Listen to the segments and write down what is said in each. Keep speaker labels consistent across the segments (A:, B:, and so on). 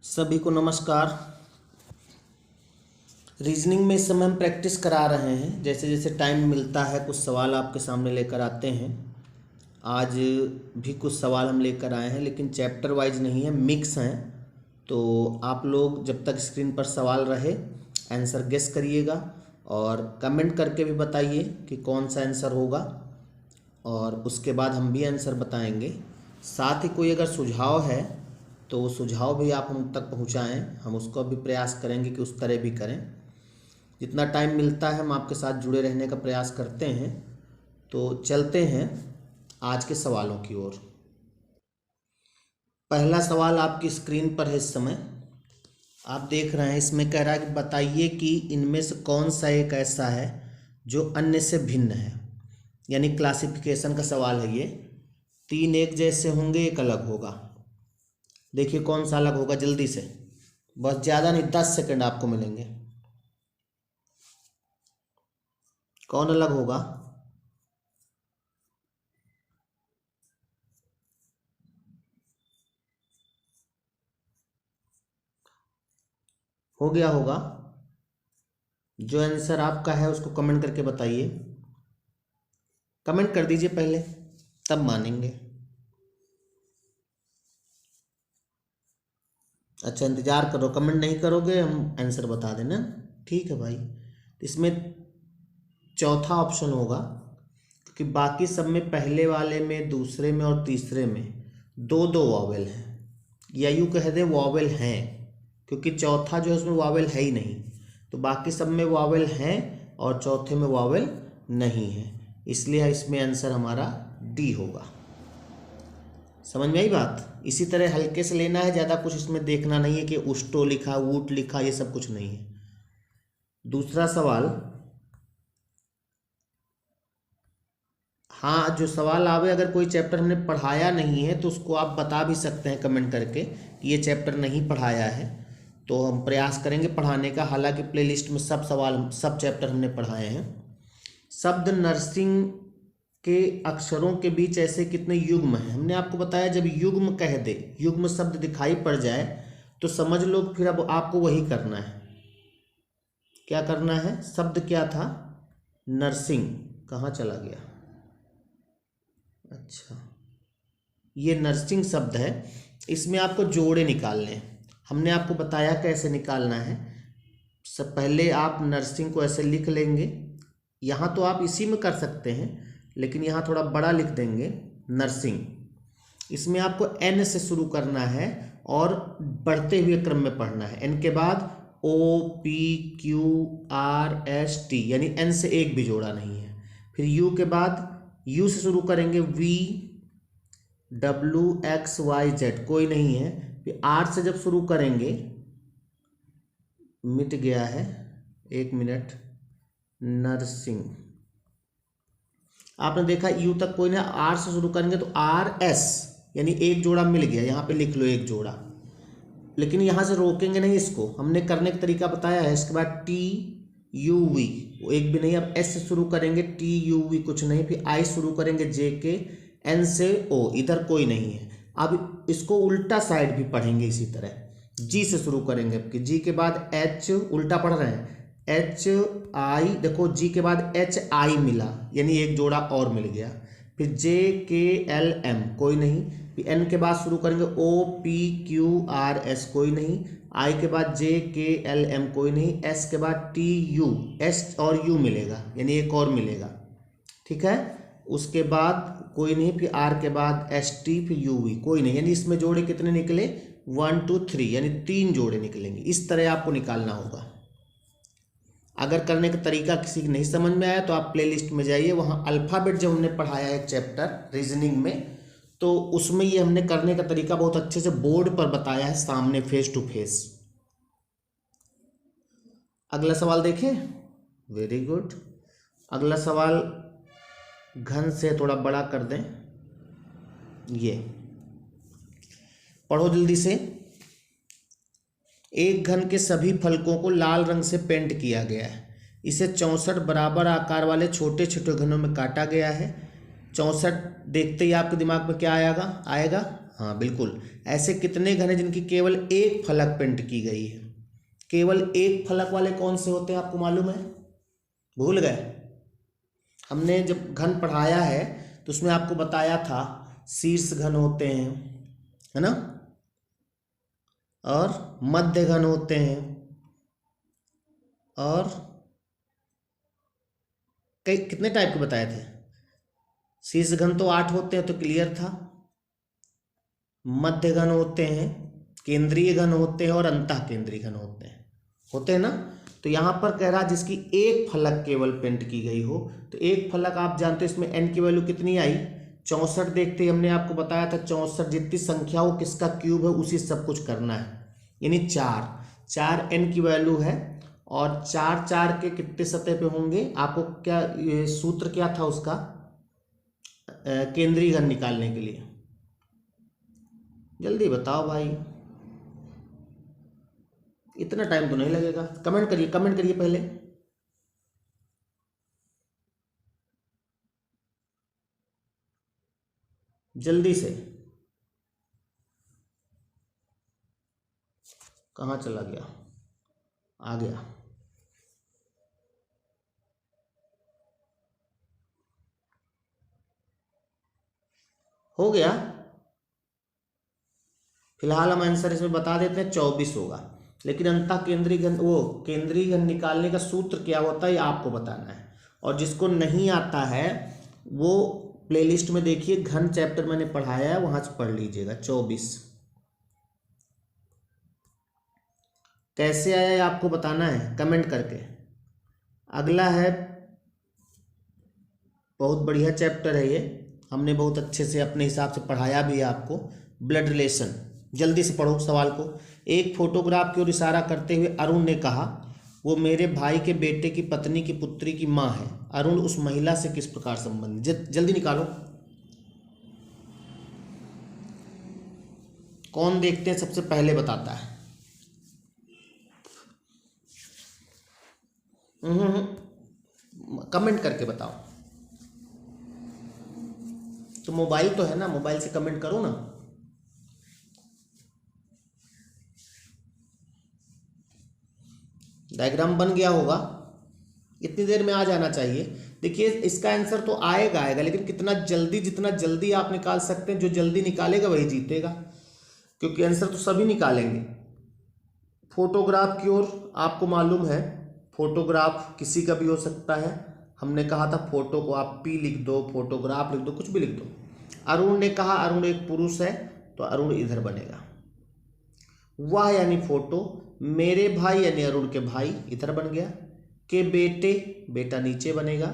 A: सभी को नमस्कार। रीजनिंग में इस समय हम प्रैक्टिस करा रहे हैं। जैसे जैसे टाइम मिलता है कुछ सवाल आपके सामने लेकर आते हैं। आज भी कुछ सवाल हम लेकर आए हैं, लेकिन चैप्टर वाइज नहीं है, मिक्स हैं। तो आप लोग जब तक स्क्रीन पर सवाल रहे आंसर गेस करिएगा और कमेंट करके भी बताइए कि कौन सा आंसर होगा, और उसके बाद हम भी आंसर बताएंगे। साथ ही कोई अगर सुझाव है तो वो सुझाव भी आप हम तक पहुंचाएं, हम उसको भी प्रयास करेंगे कि उस तरह भी करें। जितना टाइम मिलता है हम आपके साथ जुड़े रहने का प्रयास करते हैं। तो चलते हैं आज के सवालों की ओर। पहला सवाल आपकी स्क्रीन पर है इस समय, आप देख रहे हैं। इसमें कह रहा है कि बताइए कि इनमें से कौन सा एक ऐसा है जो अन्य से भिन्न है, यानी क्लासिफिकेशन का सवाल है ये। 3 एक जैसे होंगे, एक अलग होगा। देखिए कौन सा अलग होगा, जल्दी से, बस ज़्यादा नहीं, 10 सेकंड आपको मिलेंगे। कौन अलग होगा? हो गया होगा। जो आंसर आपका है उसको कमेंट करके बताइए। कमेंट कर दीजिए पहले, तब मानेंगे। अच्छा इंतज़ार करो, कमेंट नहीं करोगे हम आंसर बता देना। ठीक है भाई। इसमें चौथा ऑप्शन होगा, क्योंकि बाकी सब में पहले वाले में, दूसरे में और तीसरे में दो दो वॉवेल हैं, या यूँ कह दे वॉवेल हैं, क्योंकि चौथा जो है उसमें वॉवेल है ही नहीं। तो बाकी सब में वॉवेल हैं और चौथे में वॉवेल नहीं है, इसलिए इसमें आंसर हमारा डी होगा। समझ में आई बात? इसी तरह हल्के से लेना है, ज़्यादा कुछ इसमें देखना नहीं है कि उष्टो लिखा, वूट लिखा, ये सब कुछ नहीं है। दूसरा सवाल, हाँ जो सवाल आवे, अगर कोई चैप्टर हमने पढ़ाया नहीं है तो उसको आप बता भी सकते हैं कमेंट करके कि ये चैप्टर नहीं पढ़ाया है, तो हम प्रयास करेंगे पढ़ाने का। हालांकि प्लेलिस्ट में सब सवाल, सब चैप्टर हमने पढ़ाए हैं। शब्द नर्सिंग के अक्षरों के बीच ऐसे कितने युग्म हैं? हमने आपको बताया जब युग्म कह दे, युग्म शब्द दिखाई पड़ जाए तो समझ लो फिर अब आपको वही करना है। क्या करना है? शब्द क्या था? नर्सिंग। कहाँ चला गया? अच्छा, ये नर्सिंग शब्द है। इसमें आपको जोड़े निकालने हैं। हमने आपको बताया कैसे निकालना है। सब पहले आप नर्सिंग को ऐसे लिख लेंगे। यहाँ तो आप इसी में कर सकते हैं, लेकिन यहाँ थोड़ा बड़ा लिख देंगे नर्सिंग। इसमें आपको एन से शुरू करना है और बढ़ते हुए क्रम में पढ़ना है। एन के बाद O P Q R S T, यानी एन से एक भी जोड़ा नहीं है। फिर यू के बाद, यू से शुरू करेंगे V W X Y Z, कोई नहीं है। फिर आर से जब शुरू करेंगे, मिट गया है, 1 मिनट, नर्सिंग। आपने देखा यू तक कोई नहीं, आर से शुरू करेंगे तो आर एस, यानी एक जोड़ा मिल गया। यहाँ पे लिख लो एक जोड़ा, लेकिन यहाँ से रोकेंगे नहीं इसको, हमने करने का तरीका बताया है। इसके बाद टी यू वी, एक भी नहीं। अब एस से शुरू करेंगे, टी यू वी कुछ नहीं। फिर आई शुरू करेंगे जे के, एन से ओ, इधर कोई नहीं है। अब इसको उल्टा साइड भी पढ़ेंगे इसी तरह। जी से शुरू करेंगे, कि जी के बाद एच, उल्टा पढ़ रहे हैं, एच आई, देखो जी के बाद एच आई मिला, यानी एक जोड़ा और मिल गया। फिर जे के एल एम, कोई नहीं। फिर एन के बाद शुरू करेंगे O P Q R S, कोई नहीं। आई के बाद जे के एल एम, कोई नहीं। एस के बाद टी यू, एस और यू मिलेगा, यानी एक और मिलेगा, ठीक है। उसके बाद कोई नहीं। फिर आर के बाद एस टी, फिर यू वी, कोई नहीं। यानी इसमें जोड़े कितने निकले? 1 2 3, यानी 3 जोड़े निकलेंगे। इस तरह आपको निकालना होगा। अगर करने का तरीका किसी को नहीं समझ में आया तो आप प्लेलिस्ट में जाइए, वहाँ अल्फ़ाबेट जब हमने पढ़ाया है एक चैप्टर रीजनिंग में, तो उसमें ये हमने करने का तरीका बहुत अच्छे से बोर्ड पर बताया है, सामने फेस टू फेस। अगला सवाल देखें। Very good. अगला सवाल घन से थोड़ा बड़ा कर दें, ये पढ़ो जल्दी से। एक घन के सभी फलकों को लाल रंग से पेंट किया गया है। इसे 64 बराबर आकार वाले छोटे छोटे घनों में काटा गया है। 64 देखते ही आपके दिमाग में क्या आएगा? हाँ बिल्कुल, ऐसे कितने घन हैं जिनकी केवल एक फलक पेंट की गई है? केवल एक फलक वाले कौन से होते हैं आपको मालूम है? भूल गए? हमने जब घन पढ़ाया है तो उसमें आपको बताया था शीर्ष घन होते हैं, है ना, और मध्य घन होते हैं, और कई कितने टाइप के बताए थे? शीर्ष घन तो 8 होते हैं, तो क्लियर था। मध्य घन होते हैं, केंद्रीय घन होते हैं, और अंतः केंद्रीय घन होते हैं ना। तो यहाँ पर कह रहा जिसकी एक फलक केवल पेंट की गई हो, तो एक फलक आप जानते हो इसमें n की वैल्यू कितनी आई? 64। देखते ही हमने आपको बताया था 64 जितनी संख्या हो किसका क्यूब है उसी सब कुछ करना है, यानी 4 n की वैल्यू है। और 4 के कितने सतह पे होंगे? आपको क्या सूत्र क्या था उसका केंद्रीय घन निकालने के लिए? जल्दी बताओ भाई, इतना टाइम तो नहीं लगेगा। कमेंट करिए पहले। जल्दी से। कहाँ चला गया? आ गया। हो गया। फिलहाल हम आंसर इसमें बता देते हैं 24 होगा, लेकिन अंतः केंद्रीय घन केंद्रीय घन निकालने का सूत्र क्या होता है ये आपको बताना है। और जिसको नहीं आता है वो प्लेलिस्ट में देखिए, घन चैप्टर मैंने पढ़ाया है वहां से पढ़ लीजिएगा। 24 कैसे आया ये आपको बताना है कमेंट करके। अगला है, बहुत बढ़िया चैप्टर है ये, हमने बहुत अच्छे से अपने हिसाब से पढ़ाया भी है आपको, ब्लड रिलेशन। जल्दी से पढ़ो सवाल को। एक फोटोग्राफ की ओर इशारा करते हुए अरुण ने कहा, वो मेरे भाई के बेटे की पत्नी की पुत्री की माँ है। अरुण उस महिला से किस प्रकार संबंधित? जल्दी निकालो। कौन देखते हैं सबसे पहले बताता है? कमेंट करके बताओ। तो मोबाइल तो है ना, मोबाइल से कमेंट करो ना। डायग्राम बन गया होगा, इतनी देर में आ जाना चाहिए। देखिए इसका आंसर तो आएगा, लेकिन कितना जल्दी, जितना जल्दी आप निकाल सकते हैं, जो जल्दी निकालेगा वही जीतेगा, क्योंकि आंसर तो सभी निकालेंगे। फोटोग्राफ की ओर आपको मालूम है, फोटोग्राफ किसी का भी हो सकता है। हमने कहा था फोटो को आप पी लिख दो, फोटोग्राफ लिख दो, कुछ भी लिख दो। अरुण ने कहा अरुण एक पुरुष है, तो अरुण इधर बनेगा। वह यानी फोटो, मेरे भाई यानी अरुण के भाई इधर बन गया, के बेटे बेटा नीचे बनेगा,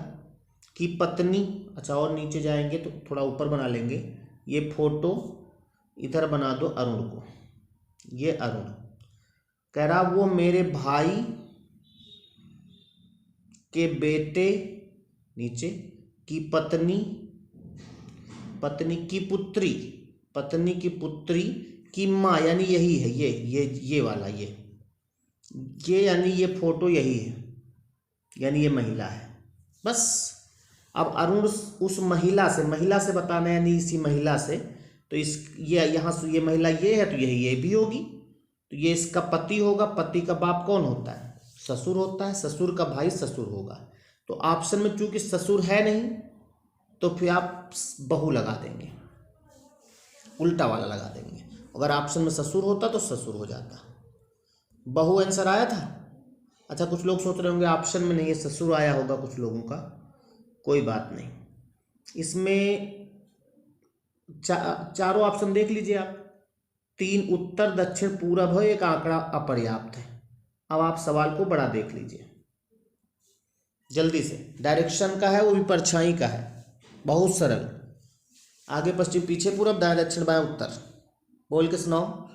A: की पत्नी, अच्छा और नीचे जाएंगे तो थोड़ा ऊपर बना लेंगे, ये फोटो इधर बना दो अरुण को, ये अरुण। कह रहा वो मेरे भाई के बेटे नीचे, की पत्नी, पत्नी की पुत्री, पत्नी की पुत्री की माँ, यानी यही है ये वाला, ये यानी ये फोटो यही है, यानी ये महिला है। बस अब अरुण उस महिला से बताना है, यानी इसी महिला से, तो इस ये यहाँ से ये महिला ये है, तो यही ये भी होगी, तो ये इसका पति होगा। पति का बाप कौन होता है? ससुर होता है। ससुर का भाई ससुर होगा। तो ऑप्शन में चूंकि ससुर है नहीं, तो फिर आप बहू लगा देंगे, उल्टा वाला लगा देंगे। अगर ऑप्शन में ससुर होता तो ससुर हो जाता। बहू आंसर आया था। अच्छा कुछ लोग सोच रहे होंगे ऑप्शन में नहीं है, ससुर आया होगा कुछ लोगों का, कोई बात नहीं। इसमें चारों ऑप्शन देख लीजिए आप, 3 उत्तर दक्षिण पूरब है, एक आंकड़ा अपर्याप्त है। अब आप सवाल को बड़ा देख लीजिए जल्दी से। डायरेक्शन का है, वो भी परछाई का है, बहुत सरल। आगे पश्चिम पीछे पूरब, दाएं दक्षिण बाएं उत्तर, बोल के सुनाओ।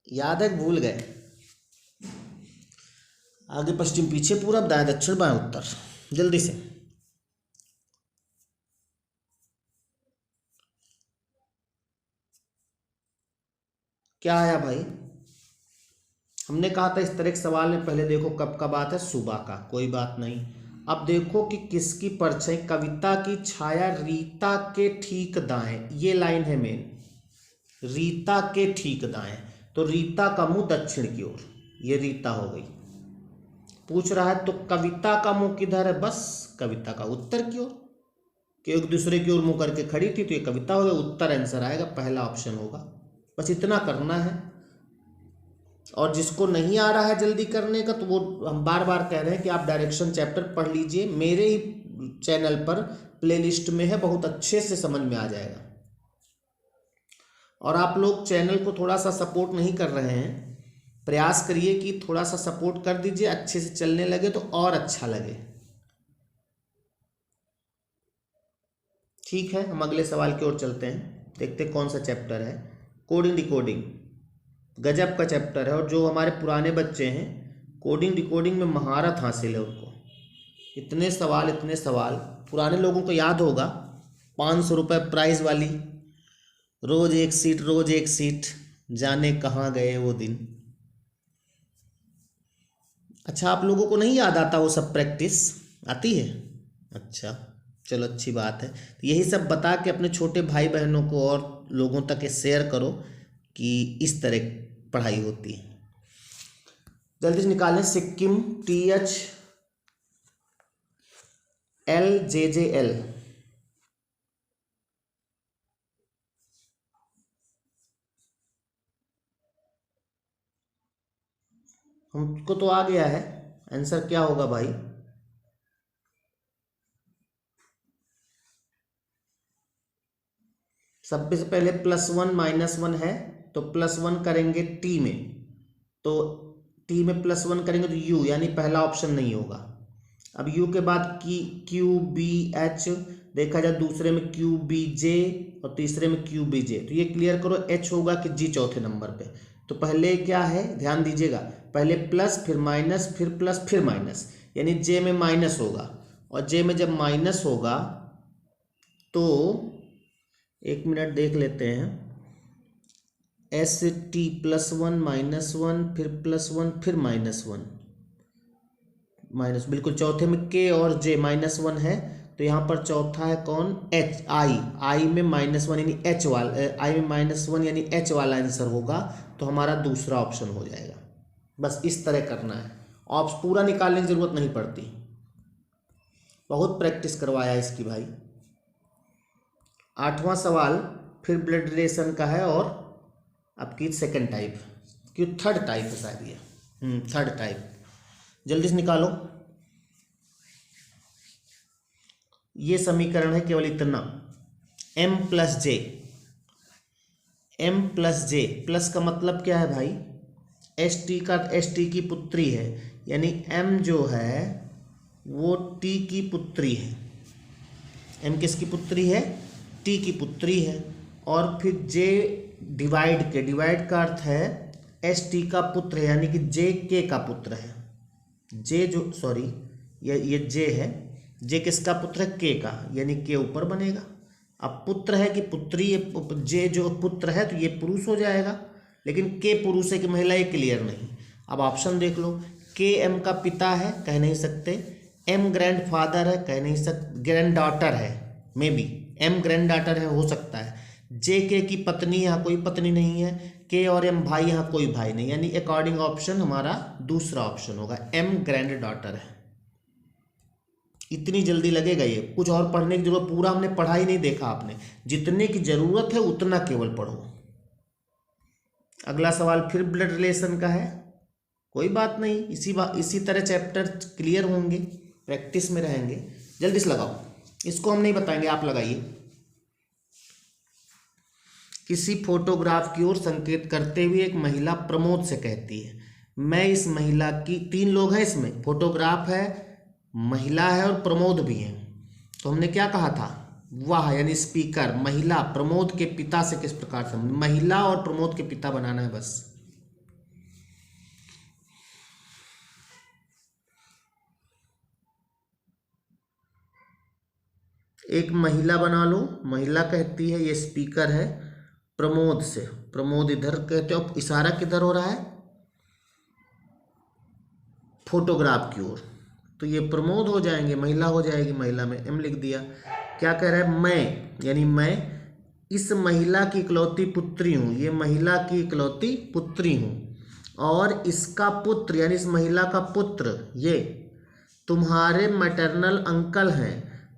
A: याद है भूल गए? आगे पश्चिम पीछे पूरब, दाएं दक्षिण बाएं उत्तर, जल्दी से। क्या आया भाई? हमने कहा था इस तरह के सवाल में पहले देखो कब का बात है, सुबह का, कोई बात नहीं। अब देखो कि किसकी परछाई, कविता की छाया रीता के ठीक दाएं, ये लाइन है मेन, रीता के ठीक दाएं, तो रीता का मुंह दक्षिण की ओर, ये रीता हो गई। पूछ रहा है तो कविता का मुंह किधर है, बस कविता का उत्तर की ओर, कि एक दूसरे की ओर मुंह करके खड़ी थी, तो ये कविता हो गई, उत्तर आंसर आएगा, पहला ऑप्शन होगा। बस इतना करना है। और जिसको नहीं आ रहा है जल्दी करने का, तो वो हम बार बार कह रहे हैं कि आप डायरेक्शन चैप्टर पढ़ लीजिए, मेरे ही चैनल पर प्लेलिस्ट में है, बहुत अच्छे से समझ में आ जाएगा। और आप लोग चैनल को थोड़ा सा सपोर्ट नहीं कर रहे हैं, प्रयास करिए कि थोड़ा सा सपोर्ट कर दीजिए, अच्छे से चलने लगे तो और अच्छा लगे। ठीक है, हम अगले सवाल की ओर चलते हैं, देखते कौन सा चैप्टर है। कोडिंग डिकोडिंग गजब का चैप्टर है, और जो हमारे पुराने बच्चे हैं कोडिंग डिकोडिंग में महारत हासिल है उनको, इतने सवाल पुराने लोगों को याद होगा, 500 रुपये प्राइज वाली, रोज एक सीट, जाने कहाँ गए वो दिन। अच्छा, आप लोगों को नहीं याद आता वो सब, प्रैक्टिस आती है? अच्छा, चलो अच्छी बात है। तो यही सब बता के अपने छोटे भाई बहनों को और लोगों तक ये शेयर करो कि इस तरह पढ़ाई होती है। जल्दी से निकालें, सिक्किम THLJJL, हमको तो आ गया है आंसर, क्या होगा भाई? सबसे पहले +1 -1 है, तो +1 करेंगे टी में, तो टी में +1 करेंगे तो यू, यानी पहला ऑप्शन नहीं होगा। अब यू के बाद की QBH, देखा जाए दूसरे में QBJ और तीसरे में QBJ, तो ये क्लियर करो, H होगा कि G चौथे नंबर पे। तो पहले क्या है, ध्यान दीजिएगा, पहले प्लस फिर माइनस फिर प्लस फिर माइनस, यानी J में माइनस होगा, और J में जब माइनस होगा तो 1 मिनट देख लेते हैं, ST +1 -1 फिर +1 फिर -1 माइनस, बिल्कुल चौथे में K और J -1 है, तो यहाँ पर चौथा है कौन, H, I में -1 यानी H वाला, I में -1 यानी H वाला आंसर होगा, तो हमारा दूसरा ऑप्शन हो जाएगा। बस इस तरह करना है, ऑप्शन पूरा निकालने की जरूरत नहीं पड़ती, बहुत प्रैक्टिस करवाया इसकी भाई। 8वां सवाल फिर ब्लड रिलेशन का है, और आपकी सेकंड टाइप, क्यों थर्ड टाइप है शायद ये, थर्ड टाइप, जल्दी से निकालो। ये समीकरण है केवल इतना, M + J, M + J, plus का मतलब क्या है भाई, ST की पुत्री है, यानी M जो है वो T की पुत्री है, M किसकी पुत्री है, T की पुत्री है, और फिर J डिवाइड का अर्थ है ST का पुत्र है, यानी कि J K का पुत्र है, J जो सॉरी ये J है, J किसका पुत्र है, K का, यानी K ऊपर बनेगा। अब पुत्र है कि पुत्री, ये J जो पुत्र है तो ये पुरुष हो जाएगा, लेकिन K पुरुष है कि महिला, ये क्लियर नहीं। अब ऑप्शन देख लो, K M का पिता है, कह नहीं सकते, M ग्रैंडफादर है, कह नहीं सकते, ग्रैंड डॉटर है, may be M grand daughter है, हो सकता है, J K की पत्नी, यहाँ कोई पत्नी नहीं है, K और M भाई, यहाँ कोई भाई नहीं, यानी अकॉर्डिंग ऑप्शन हमारा दूसरा ऑप्शन होगा, M ग्रैंड डॉटर है। इतनी जल्दी लगेगा ये, कुछ और पढ़ने की जरूरत, पूरा हमने पढ़ा ही नहीं, देखा आपने, जितने की जरूरत है उतना केवल पढ़ो। अगला सवाल फिर ब्लड रिलेशन का है, कोई बात नहीं, इसी तरह चैप्टर क्लियर होंगे, प्रैक्टिस में रहेंगे। जल्दी से लगाओ, इसको हम नहीं बताएंगे, आप लगाइए। किसी फोटोग्राफ की ओर संकेत करते हुए एक महिला प्रमोद से कहती है, मैं इस महिला की, 3 लोग हैं इसमें, फोटोग्राफ है, महिला है और प्रमोद भी है, तो हमने क्या कहा था, वाह, यानी स्पीकर, महिला प्रमोद के पिता से किस प्रकार से, महिला और प्रमोद के पिता बनाना है बस। एक महिला बना लो, महिला कहती है ये स्पीकर है प्रमोद से, प्रमोद इधर कहते हो, इशारा किधर हो रहा है, फोटोग्राफ की ओर, तो ये प्रमोद हो जाएंगे, महिला हो जाएगी, महिला में एम लिख दिया। क्या कह रहा है, मैं, यानी मैं इस महिला की इकलौती पुत्री हूँ, ये महिला की इकलौती पुत्री हूँ, और इसका पुत्र यानी इस महिला का पुत्र ये तुम्हारे मैटरनल अंकल हैं।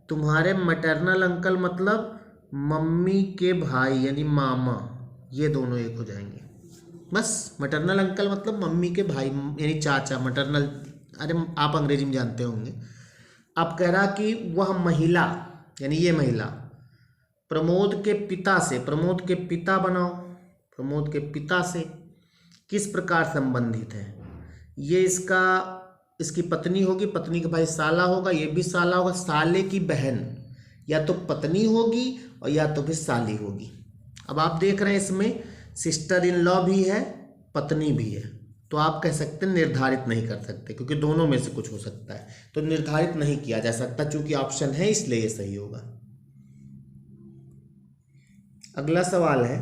A: तुम्हारे मैटरनल अंकल मतलब मम्मी के भाई यानी मामा, ये दोनों एक हो जाएंगे। बस, मैटरनल अंकल मतलब मम्मी के भाई यानी चाचा, मैटरनल, अरे आप अंग्रेजी में जानते होंगे। अब कह रहा कि वह महिला यानी ये महिला प्रमोद के पिता से, प्रमोद के पिता बनाओ, प्रमोद के पिता से किस प्रकार संबंधित है। ये इसकी पत्नी होगी, पत्नी के भाई साला होगा, ये भी साला होगा, साले की बहन या तो पत्नी होगी और या तो फिर साली होगी। अब आप देख रहे हैं इसमें सिस्टर इन लॉ भी है, पत्नी भी है, तो आप कह सकते हैं निर्धारित नहीं कर सकते, क्योंकि दोनों में से कुछ हो सकता है, तो निर्धारित नहीं किया जा सकता, चूंकि ऑप्शन है इसलिए ये सही होगा। अगला सवाल है,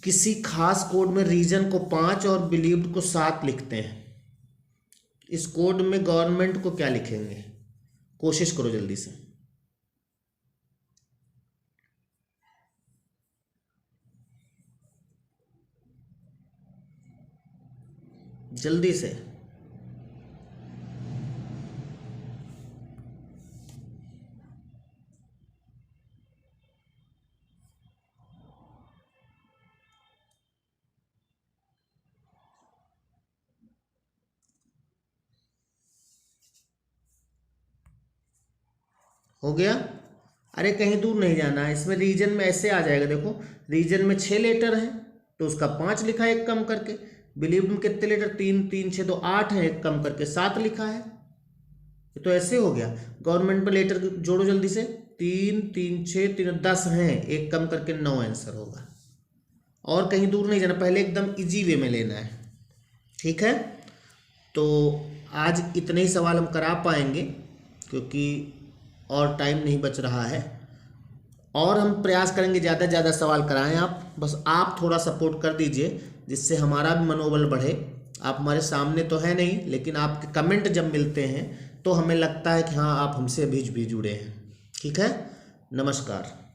A: किसी खास कोड में रीजन को 5 और बिलीव्ड को 7 लिखते हैं। इस कोड में गवर्नमेंट को क्या लिखेंगे, कोशिश करो जल्दी से, जल्दी से। हो गया, अरे कहीं दूर नहीं जाना है, इसमें रीजन में ऐसे आ जाएगा, देखो रीजन में 6 लेटर हैं तो उसका 5 लिखा है एक कम करके, बिलीव में कितने लेटर, 3 3 6 तो 8 है, एक कम करके 7 लिखा है, तो ऐसे हो गया। गवर्नमेंट पे लेटर जोड़ो जल्दी से, 3 3 6 3 10 हैं, एक कम करके 9 आंसर होगा। और कहीं दूर नहीं जाना, पहले एकदम इजी वे में लेना है, ठीक है। तो आज इतने ही सवाल हम करा पाएंगे क्योंकि और टाइम नहीं बच रहा है, और हम प्रयास करेंगे ज़्यादा से ज़्यादा सवाल कराएं आप, बस आप थोड़ा सपोर्ट कर दीजिए जिससे हमारा भी मनोबल बढ़े। आप हमारे सामने तो है नहीं, लेकिन आपके कमेंट जब मिलते हैं तो हमें लगता है कि हाँ आप हमसे भी जुड़े हैं। ठीक है, नमस्कार।